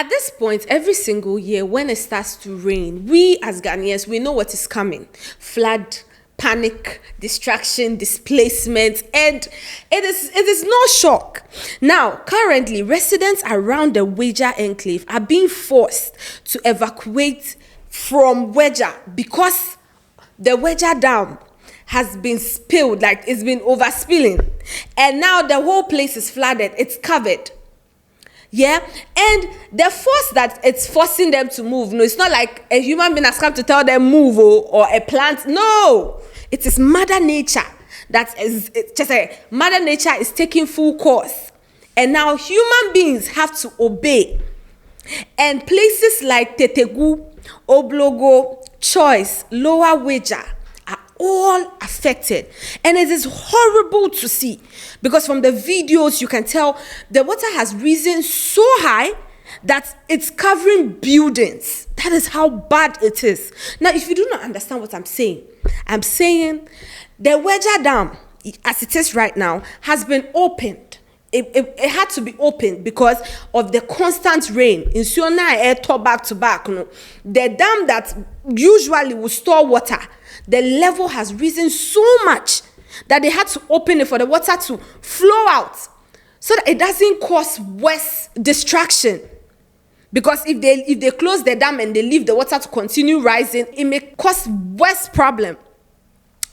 At this point, every single year when it starts to rain, we as Ghanaians, we know what is coming. Flood, panic, distraction, displacement, and it is no shock. Now, currently, residents around the Weija enclave are being forced to evacuate from Weija because the Weija Dam has been spilled, like it's been overspilling, and now the whole place is flooded. It's covered. Yeah, and the force that it's forcing them to move, no, it's not like a human being has come to tell them move, or a plant. No, it is Mother Nature that is, it's just a Mother Nature is taking full course, and now human beings have to obey. And places like Tetegu, Oblogo, Choice, Lower Weija are all affected, and it is horrible to see because from the videos you can tell the water has risen so high that it's covering buildings. That is how bad it is. Now, if you do not understand what I'm saying the Weija Dam, as it is right now, has been opened. It had to be opened because of the constant rain. In Siona air back to back, no, the dam that usually will store water, the level has risen so much that they had to open it for the water to flow out so that it doesn't cause worse distraction. Because if they close the dam and they leave the water to continue rising, it may cause worse problem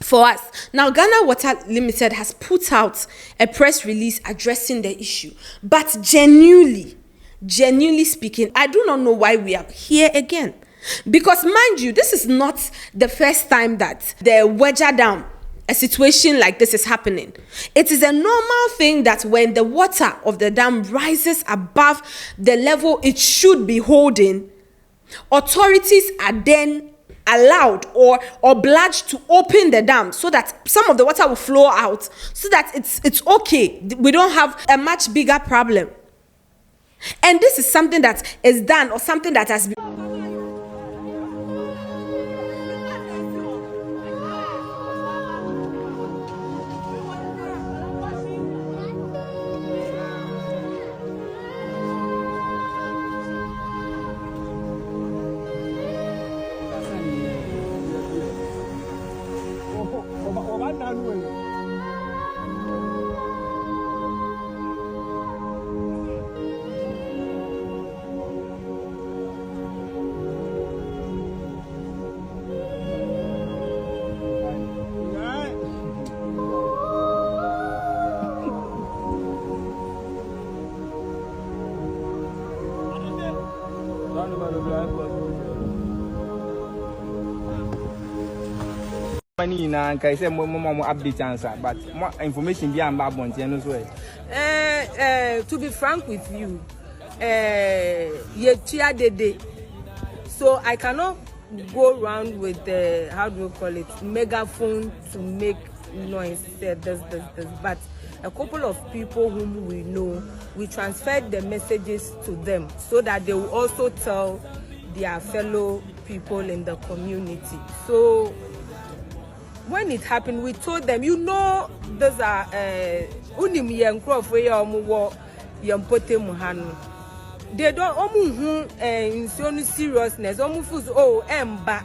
for us. Now, Ghana Water Limited has put out a press release addressing the issue. But genuinely speaking, I do not know why we are here again. Because mind you, this is not the first time that the Weija Dam, a situation like this is happening. It is a normal thing that when the water of the dam rises above the level it should be holding, authorities are then allowed or obliged to open the dam so that some of the water will flow out, so that it's okay. We don't have a much bigger problem. And this is something that is done or something that has been money na nka say mo update answer, but more information be am about no so to be frank with you, ye chia dede, so I cannot go around with the how do you call it, megaphone to make noise, say this, but a couple of people whom we know, we transferred the messages to them so that they will also tell their fellow people in the community. So when it happened, we told them, you know, those are unim yankro for yampote muhanu. They don't in so seriousness. Oh, emba.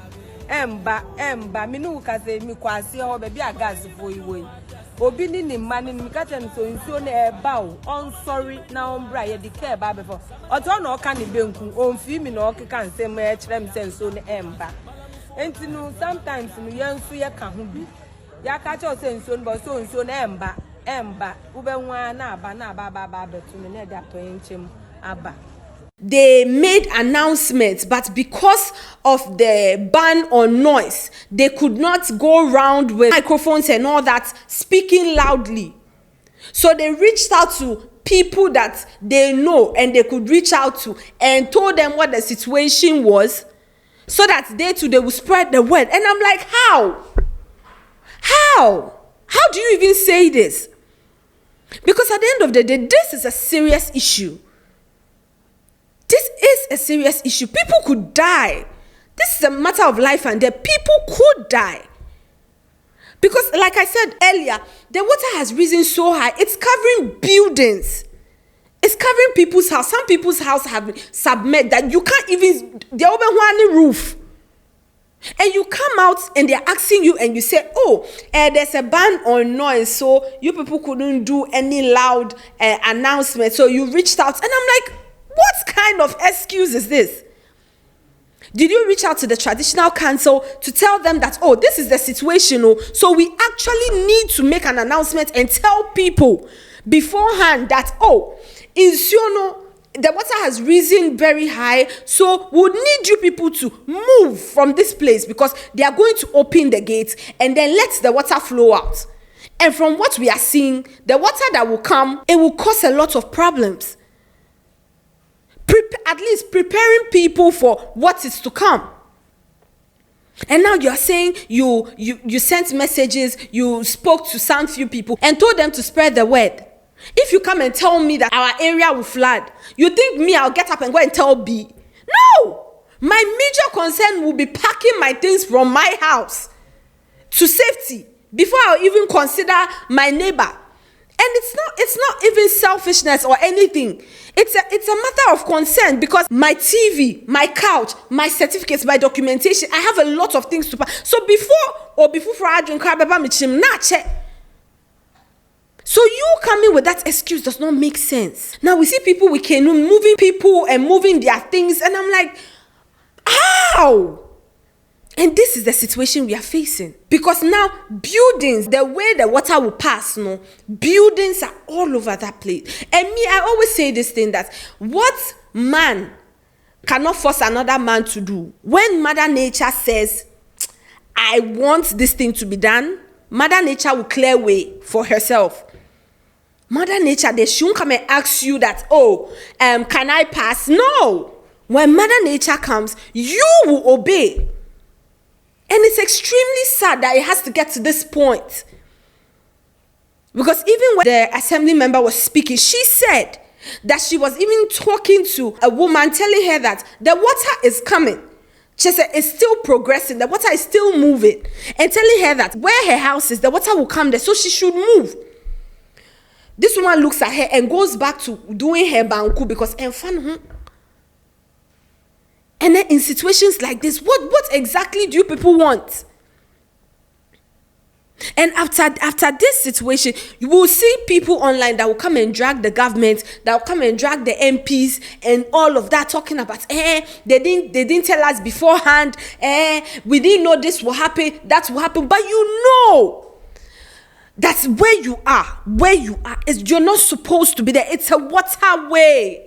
Minu kaze mi kwasi o baby gas for you. Obi ni mani ni kacha so nsuo na eba o. On sorry na ombra ye de care ba before. Oto na oka ni benku o mfi mi na okeka nsem e kire mi se nsuo na emba. Enti no sometimes no yansu ye ka ho bi. Ya ka cha o se nsuo no so nsuo na emba. Ube nwa na aba betu me na de atoyin chem aba. They made announcements, but because of the ban on noise, they could not go around with microphones and all that, speaking loudly. So they reached out to people that they know and they could reach out to and told them what the situation was, so that they too, they will spread the word. And I'm like, how? How do you even say this? Because at the end of the day, this is a serious issue. This is a serious issue. People could die. This is a matter of life and death. People could die. Because like I said earlier, the water has risen so high. It's covering buildings. It's covering people's house. Some people's house have been submerged that you can't even, they're over one roof. And you come out and they're asking you and you say, oh, there's a ban on noise, so you people couldn't do any loud announcement. So you reached out. And I'm like, what kind of excuse is this? Did you reach out to the traditional council to tell them that, oh, this is the situation, oh, so we actually need to make an announcement and tell people beforehand that, oh, in Siono, the water has risen very high, so we need you people to move from this place because they are going to open the gates and then let the water flow out. And from what we are seeing, the water that will come, it will cause a lot of problems. At least preparing people for what is to come. And now you are saying you sent messages, you spoke to some few people and told them to spread the word. If you come and tell me that our area will flood, you think me, I'll get up and go and tell B? No! My major concern will be packing my things from my house to safety before I'll even consider my neighbor. And it's not even selfishness or anything. It's a matter of concern because my TV, my couch, my certificates, my documentation, I have a lot of things to pack. So before I drink, so you coming with that excuse does not make sense. Now we see people with canoe moving people and moving their things, and I'm like, how? And this is the situation we are facing. Because now buildings, the way the water will pass, no, buildings are all over that place. And me, I always say this thing that what man cannot force another man to do. When Mother Nature says, I want this thing to be done, Mother Nature will clear way for herself. Mother Nature, they shouldn't come and ask you that, oh, can I pass? No. When Mother Nature comes, you will obey. And it's extremely sad that it has to get to this point. Because even when the assembly member was speaking, she said that she was even talking to a woman, telling her that the water is coming. She said it's still progressing, the water is still moving. And telling her that where her house is, the water will come there, so she should move. This woman looks at her and goes back to doing her banku because and then in situations like this, what exactly do you people want? And after this situation, you will see people online that will come and drag the government, that will come and drag the MPs and all of that, talking about they didn't tell us beforehand, we didn't know this will happen, that will happen. But you know that's where you are is you're not supposed to be there. It's a waterway.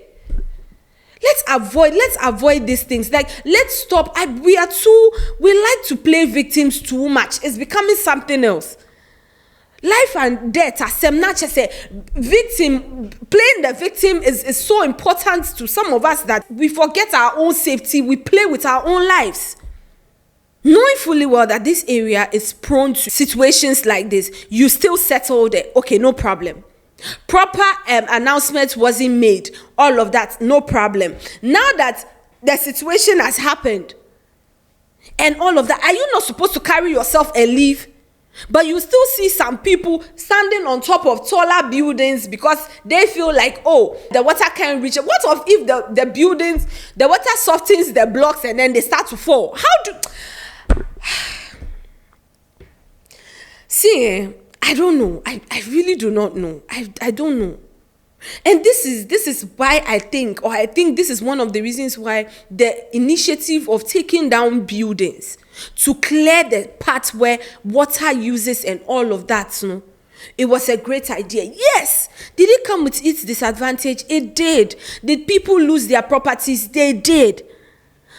Let's avoid these things. Like, let's stop. We like to play victims too much. It's becoming something else. Life and death, as Semnacha said, playing the victim is so important to some of us that we forget our own safety. We play with our own lives. Knowing fully well that this area is prone to situations like this, you still settle there. Okay, no problem. Proper announcement wasn't made. All of that, no problem. Now that the situation has happened and all of that, are you not supposed to carry yourself and leave? But you still see some people standing on top of taller buildings because they feel like, oh, the water can't reach it. What if the buildings, the water softens the blocks and then they start to fall? See, I don't know. I really do not know. I don't know. And this is why I think this is one of the reasons why the initiative of taking down buildings to clear the part where water uses and all of that, it was a great idea. Yes. Did it come with its disadvantage? It did. Did people lose their properties? They did.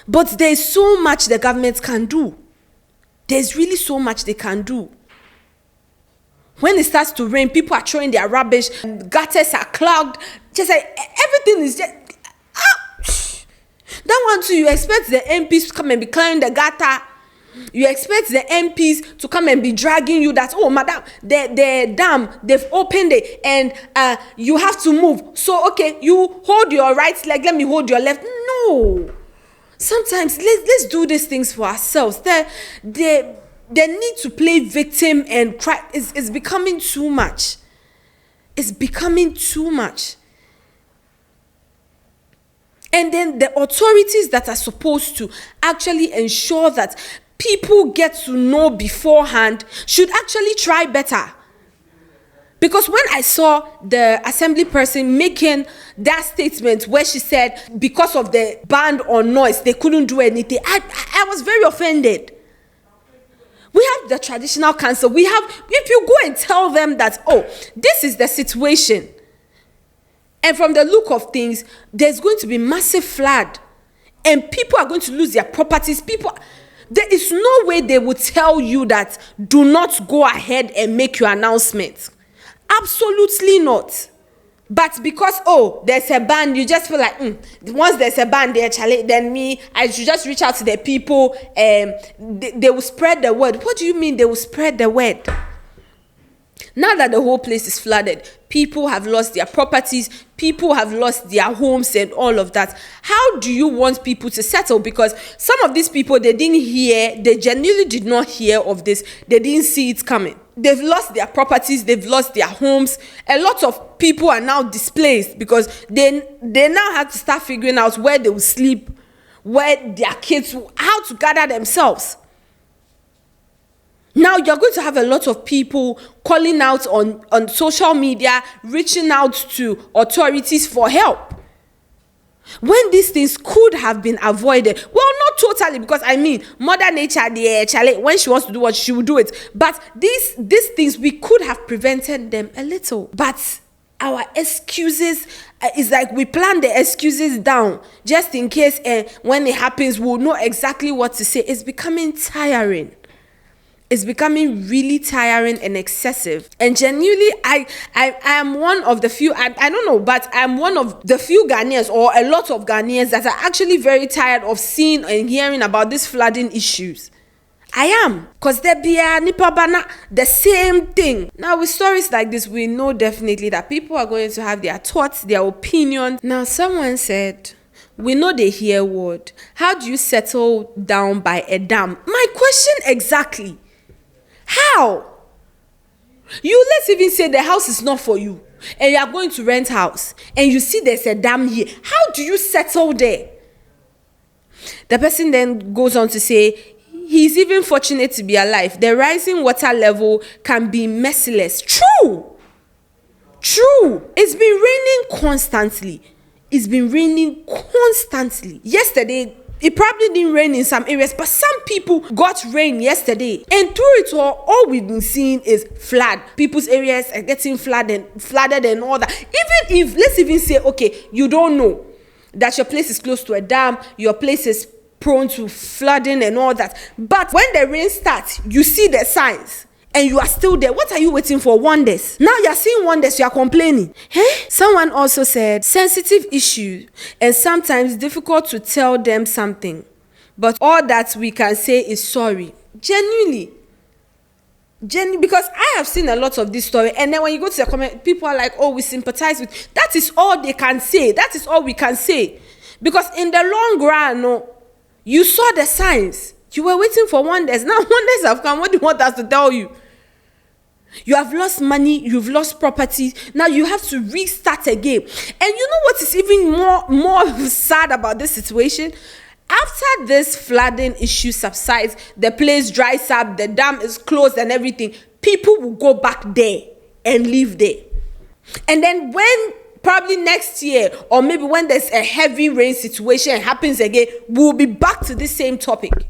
But there's so much the government can do. There's really so much they can do. When it starts to rain, people are throwing their rubbish, gutters are clogged. Just like everything is just that one too. You expect the MPs to come and be clearing the gutter. You expect the MPs to come and be dragging you that, oh, madam, the dam, they've opened it and you have to move. So, okay, you hold your right leg, let me hold your left. No. Sometimes let's do these things for ourselves. The need to play victim and cry is becoming too much. It's becoming too much. And then the authorities that are supposed to actually ensure that people get to know beforehand should actually try better. Because when I saw the assembly person making that statement where she said because of the ban on noise, they couldn't do anything, I was very offended. We have the traditional council. If you go and tell them that, oh, this is the situation, and from the look of things, there's going to be massive flood, and people are going to lose their properties. There is no way they would tell you that do not go ahead and make your announcement. Absolutely not. But because, oh, there's a ban, you just feel like, once there's a ban there, Charley, then I should just reach out to the people and they will spread the word. What do you mean they will spread the word? Now that the whole place is flooded, people have lost their properties, people have lost their homes and all of that. How do you want people to settle? Because some of these people, they genuinely did not hear of this. They didn't see it coming. They've lost their properties, they've lost their homes. A lot of people are now displaced because they now have to start figuring out where they will sleep, where their kids, how to gather themselves. Now you're going to have a lot of people calling out on social media, reaching out to authorities for help. When these things could have been avoided. Well, not totally, because Mother Nature, Charley, when she wants to do what, she will do it. But these things, we could have prevented them a little. But our excuses is like we plan the excuses down just in case when it happens, we'll know exactly what to say. It's becoming tiring. It's becoming really tiring and excessive. And genuinely, I am one of the few, I don't know, but I'm one of the few Ghanaians, or a lot of Ghanaians, that are actually very tired of seeing and hearing about these flooding issues. I am. Because there be a nipabana, the same thing. Now, with stories like this, we know definitely that people are going to have their thoughts, their opinions. Now, someone said, we know they hear word. How do you settle down by a dam? My question exactly. How? Let's even say the house is not for you and you are going to rent house and you see there's a dam here. How do you settle there? The person then goes on to say he's even fortunate to be alive. The rising water level can be merciless. True. It's been raining constantly. Yesterday, it probably didn't rain in some areas, but some people got rain yesterday. And through it all we've been seeing is flood. People's areas are getting flooded and all that. Even if, let's even say, okay, you don't know that your place is close to a dam, your place is prone to flooding and all that. But when the rain starts, you see the signs. And you are still there. What are you waiting for? Wonders. Now you're seeing wonders, you are complaining. Someone also said, sensitive issue and sometimes difficult to tell them something. But all that we can say is sorry. Genuinely, because I have seen a lot of this story. And then when you go to the comment, people are like, oh, we sympathize with. That is all they can say. That is all we can say. Because in the long run, no, you saw the signs. You were waiting for wonders. Now wonders have come. What do you want us to tell you? You have lost money, you've lost property. Now you have to restart again. And you know what is even more sad about this situation? After this flooding issue subsides, the place dries up, the dam is closed and everything, people will go back there and live there. And then when probably next year, or maybe when there's a heavy rain situation happens again, we'll be back to this same topic.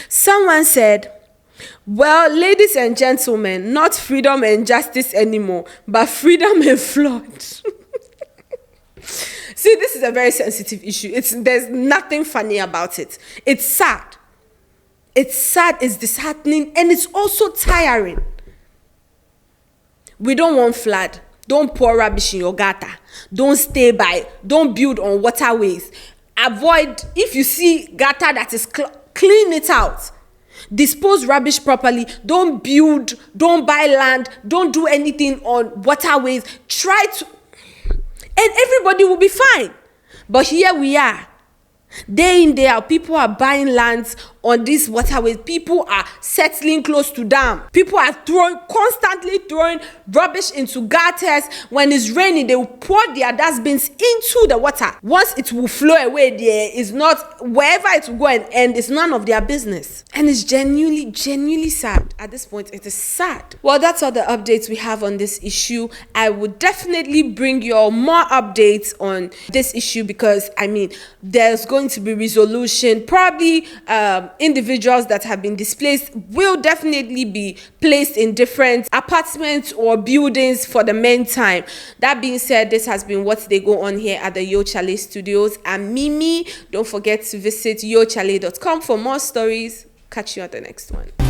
Someone said, well, ladies and gentlemen, not freedom and justice anymore, but freedom and flood. See, this is a very sensitive issue. There's nothing funny about it. It's sad. It's disheartening, and it's also tiring. We don't want flood. Don't pour rubbish in your gutter. Don't build on waterways. Avoid, if you see gutter that is clean it out. Dispose rubbish properly. Don't build, don't buy land, don't do anything on waterways. And everybody will be fine. But here we are. Day in, day out, people are buying lands, on these waterways. People are settling close to dam. People are constantly throwing rubbish into gutters. When it's raining, they will pour their dustbins into the water. Once it will flow away, there is not, wherever it will go and end, it's none of their business. And it's genuinely sad. At this point, it is sad. Well, that's all the updates we have on this issue. I would definitely bring you all more updates on this issue, because I mean, there's going to be resolution. Probably individuals that have been displaced will definitely be placed in different apartments or buildings for the meantime. That being said, this has been What They Go On here at the Yo Charley Studios. I'm Mimi. Don't forget to visit yocharley.com for more stories. Catch you at the next one.